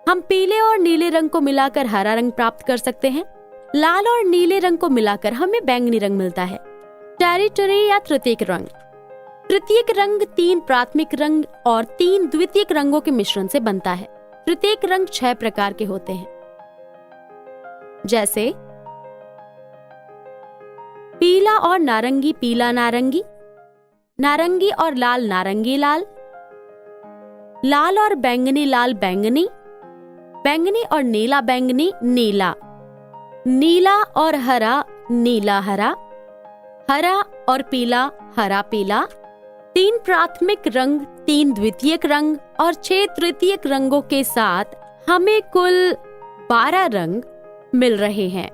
Speaker 2: हम पीले और नीले रंग को मिलाकर हरा रंग प्राप्त कर सकते हैं। लाल और नीले रंग को मिलाकर हमें बैंगनी रंग मिलता है। टेरिटरी या तृतीयक रंग। तृतीयक रंग 3 प्राथमिक रंग और 3 द्वितीयक रंगों के मिश्रण से बनता है। तृतीयक रंग 6 प्रकार के होते हैं, जैसे पीला और नारंगी, पीला नारंगी, नारंगी और लाल, नारंगी लाल, लाल और बैंगनी, लाल बैंगनी, बैंगनी और नीला बैंगनी, नीला, नीला और हरा, नीला हरा, हरा और पीला, हरा पीला। 3 प्राथमिक रंग, 3 द्वितीयक रंग और 6 तृतीयक रंगों के साथ हमें कुल 12 रंग मिल रहे हैं।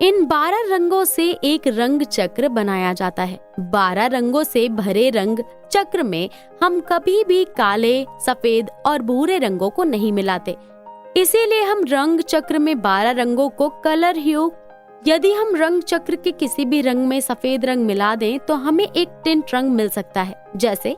Speaker 2: इन 12 रंगों से एक रंग चक्र बनाया जाता है। 12 रंगों से भरे रंग चक्र में हम कभी भी काले, सफेद और भूरे रंगों को नहीं मिलाते। इसीलिए हम रंग चक्र में 12 रंगों को कलर ह्यू। यदि हम रंग चक्र के किसी भी रंग में सफेद रंग मिला दें तो हमें एक टिंट रंग मिल सकता है। जैसे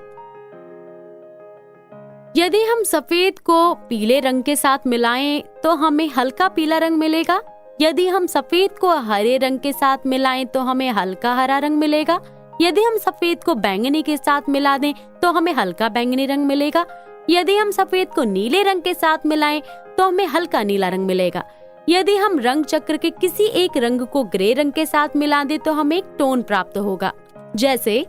Speaker 2: यदि हम सफेद को पीले रंग के साथ मिलाएं तो हमें हल्का पीला रंग मिलेगा। यदि हम सफेद को हरे रंग के साथ मिलाएं तो हमें हल्का हरा रंग मिलेगा। यदि हम सफेद को बैंगनी के साथ मिला दें तो हमें हल्का बैंगनी रंग मिलेगा। यदि हम सफेद को नीले रंग के साथ मिलाएं तो हमें हल्का नीला रंग मिलेगा। यदि हम रंग चक्र के किसी एक रंग को ग्रे रंग के साथ मिला दें तो हमें एक टोन प्राप्त होगा। जैसे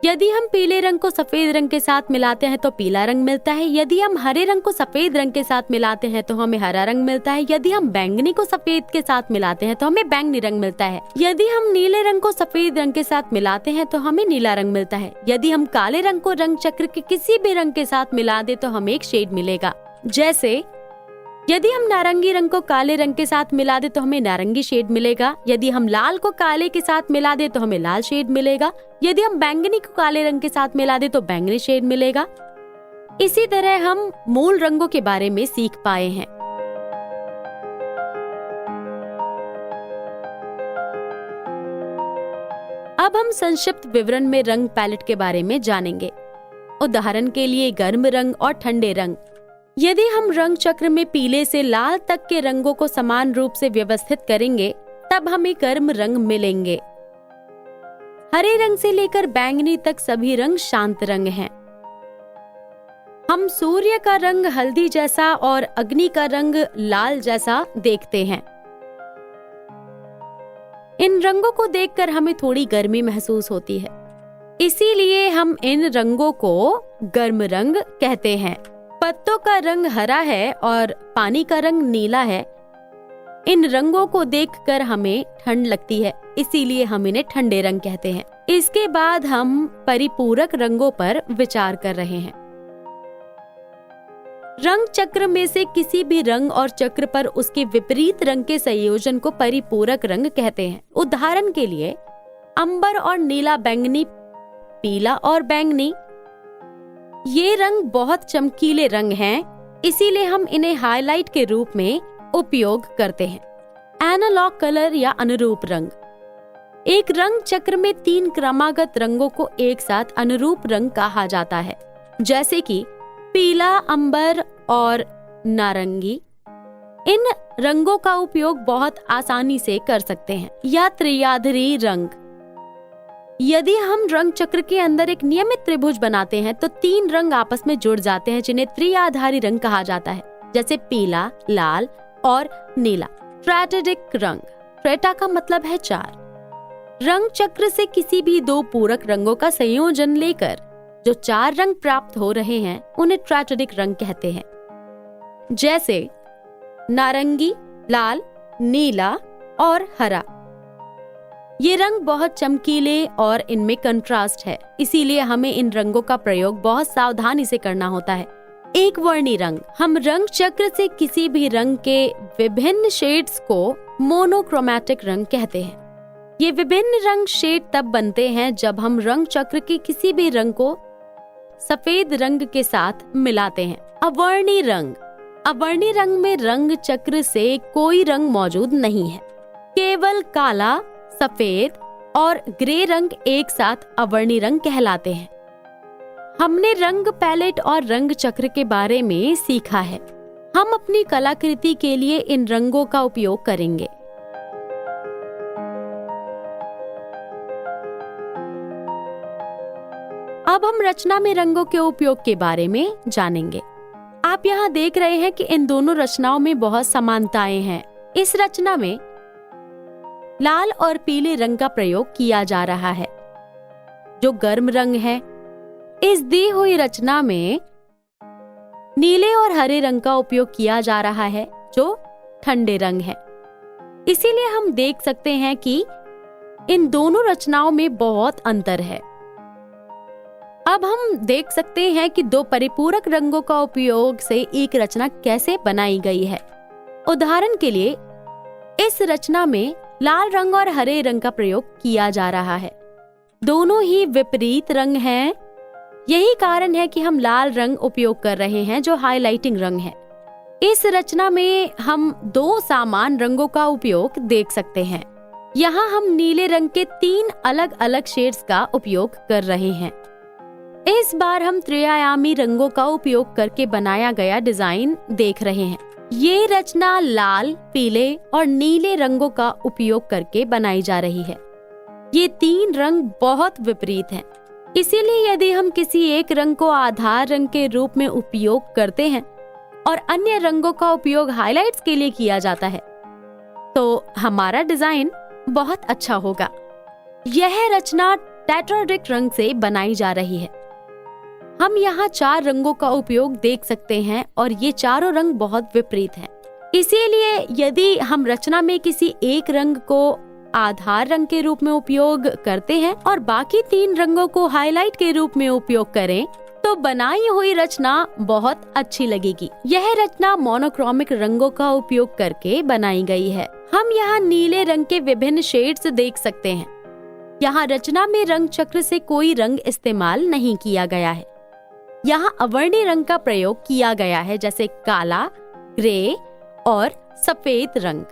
Speaker 2: यदि हम पीले रंग को सफेद रंग के साथ मिलाते हैं तो पीला रंग मिलता है। यदि हम हरे रंग को सफेद रंग के साथ मिलाते हैं तो हमें हरा रंग मिलता है। यदि हम बैंगनी को सफेद के साथ मिलाते हैं तो हमें बैंगनी रंग मिलता है। यदि हम नीले रंग को सफेद रंग के साथ मिलाते हैं तो हमें नीला रंग मिलता है। यदि हम काले रंग को रंग चक्र के किसी भी रंग के साथ मिला दे तो हमें एक शेड मिलेगा। जैसे यदि हम नारंगी रंग को काले रंग के साथ मिला दे तो हमें नारंगी शेड मिलेगा। यदि हम लाल को काले के साथ मिला दे तो हमें लाल शेड मिलेगा। यदि हम बैंगनी को काले रंग के साथ मिला दे तो बैंगनी शेड मिलेगा। इसी तरह हम मूल रंगों के बारे में सीख पाए हैं। अब हम संक्षिप्त विवरण में रंग पैलेट के बारे में जानेंगे। उदाहरण के लिए गर्म रंग और ठंडे रंग। यदि हम रंग चक्र में पीले से लाल तक के रंगों को समान रूप से व्यवस्थित करेंगे तब हमें गर्म रंग मिलेंगे। हरे रंग से लेकर बैंगनी तक सभी रंग शांत रंग हैं। हम सूर्य का रंग हल्दी जैसा और अग्नि का रंग लाल जैसा देखते हैं। इन रंगों को देखकर हमें थोड़ी गर्मी महसूस होती है, इसीलिए हम इन रंगों को गर्म रंग कहते हैं। पत्तों का रंग हरा है और पानी का रंग नीला है। इन रंगों को देखकर हमें ठंड लगती है, इसीलिए हम इन्हें ठंडे रंग कहते हैं। इसके बाद हम परिपूरक रंगों पर विचार कर रहे हैं। रंग चक्र में से किसी भी रंग और चक्र पर उसके विपरीत रंग के संयोजन को परिपूरक रंग कहते हैं। उदाहरण के लिए अंबर और नीला बैंगनी, पीला और बैंगनी। ये रंग बहुत चमकीले रंग हैं, इसीलिए हम इन्हें हाईलाइट के रूप में उपयोग करते हैं। एनालॉग कलर या अनुरूप रंग। एक रंग चक्र में 3 क्रमागत रंगों को एक साथ अनुरूप रंग कहा जाता है, जैसे कि पीला, अंबर और नारंगी। इन रंगों का उपयोग बहुत आसानी से कर सकते हैं। या त्रियाधरी रंग। यदि हम रंग चक्र के अंदर एक नियमित त्रिभुज बनाते हैं तो 3 रंग आपस में जुड़ जाते हैं, जिन्हें त्रिआधारी रंग कहा जाता है, जैसे पीला, लाल और नीला। ट्रेटेडिक रंग, ट्रेटा का मतलब है 4। रंग चक्र से किसी भी 2 पूरक रंगों का संयोजन लेकर जो 4 रंग प्राप्त हो रहे हैं उन्हें ट्रेटेडिक रंग कहते हैं, जैसे नारंगी, लाल, नीला और हरा। ये रंग बहुत चमकीले और इनमें कंट्रास्ट है, इसीलिए हमें इन रंगों का प्रयोग बहुत सावधानी से करना होता है। एक वर्णी रंग, हम रंग चक्र से किसी भी रंग के विभिन्न शेड्स को मोनोक्रोमैटिक रंग कहते हैं। ये विभिन्न रंग शेड तब बनते हैं जब हम रंग चक्र के किसी भी रंग को सफेद रंग के साथ मिलाते हैं। अवर्णी रंग, अवर्णी रंग में रंग चक्र से कोई रंग मौजूद नहीं है, केवल काला, सफेद और ग्रे रंग एक साथ अवर्णी रंग कहलाते हैं। हमने रंग पैलेट और रंग चक्र के बारे में सीखा है। हम अपनी कलाकृति के लिए इन रंगों का उपयोग करेंगे। अब हम रचना में रंगों के उपयोग के बारे में जानेंगे। आप यहाँ देख रहे हैं कि इन दोनों रचनाओं में बहुत समानताएं हैं। इस रचना में लाल और पीले रंग का प्रयोग किया जा रहा है, जो गर्म रंग है। इस दी हुई रचना में नीले और हरे रंग का उपयोग किया जा रहा है, जो ठंडे रंग है। इसीलिए हम देख सकते हैं कि इन दोनों रचनाओं में बहुत अंतर है। अब हम देख सकते हैं कि 2 परिपूरक रंगों का उपयोग से एक रचना कैसे बनाई गई है। उदाहरण के लिए इस रचना में लाल रंग और हरे रंग का प्रयोग किया जा रहा है। दोनों ही विपरीत रंग हैं। यही कारण है कि हम लाल रंग उपयोग कर रहे हैं, जो हाइलाइटिंग रंग है। इस रचना में हम 2 समान रंगों का उपयोग देख सकते हैं। यहाँ हम नीले रंग के 3 अलग अलग शेड्स का उपयोग कर रहे हैं। इस बार हम त्रिआयामी रंगों का उपयोग करके बनाया गया डिजाइन देख रहे हैं। ये रचना लाल, पीले और नीले रंगों का उपयोग करके बनाई जा रही है। ये 3 रंग बहुत विपरीत हैं। इसीलिए यदि हम किसी एक रंग को आधार रंग के रूप में उपयोग करते हैं और अन्य रंगों का उपयोग हाइलाइट्स के लिए किया जाता है, तो हमारा डिजाइन बहुत अच्छा होगा। यह रचना टेट्राडिक रंग से बनाई जा रही है। हम यहाँ 4 रंगों का उपयोग देख सकते हैं और ये चारों रंग बहुत विपरीत हैं। इसीलिए यदि हम रचना में किसी एक रंग को आधार रंग के रूप में उपयोग करते हैं और बाकी 3 रंगों को हाइलाइट के रूप में उपयोग करें, तो बनाई हुई रचना बहुत अच्छी लगेगी। यह रचना मोनोक्रोमिक रंगों का उपयोग करके बनाई गई है। हम यहाँ नीले रंग के विभिन्न शेड्स देख सकते हैं। यहाँ रचना में रंग चक्र से कोई रंग इस्तेमाल नहीं किया गया है। यहाँ अवर्णी रंग का प्रयोग किया गया है, जैसे काला, ग्रे और सफेद रंग।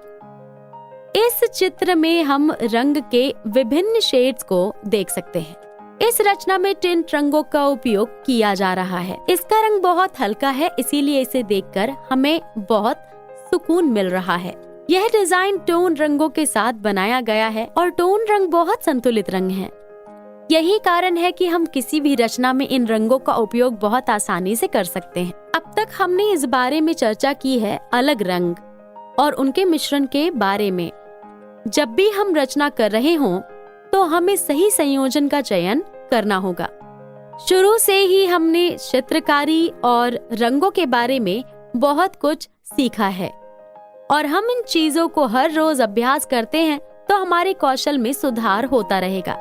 Speaker 2: इस चित्र में हम रंग के विभिन्न शेड्स को देख सकते हैं। इस रचना में टिंट रंगों का उपयोग किया जा रहा है। इसका रंग बहुत हल्का है, इसीलिए इसे देखकर हमें बहुत सुकून मिल रहा है। यह डिजाइन टोन रंगों के साथ बनाया गया है और टोन रंग बहुत संतुलित रंग है। यही कारण है कि हम किसी भी रचना में इन रंगों का उपयोग बहुत आसानी से कर सकते हैं। अब तक हमने इस बारे में चर्चा की है अलग रंग और उनके मिश्रण के बारे में। जब भी हम रचना कर रहे हों, तो हमें सही संयोजन का चयन करना होगा। शुरू से ही हमने चित्रकारी और रंगों के बारे में बहुत कुछ सीखा है और हम इन चीजों को हर रोज अभ्यास करते हैं तो हमारे कौशल में सुधार होता रहेगा।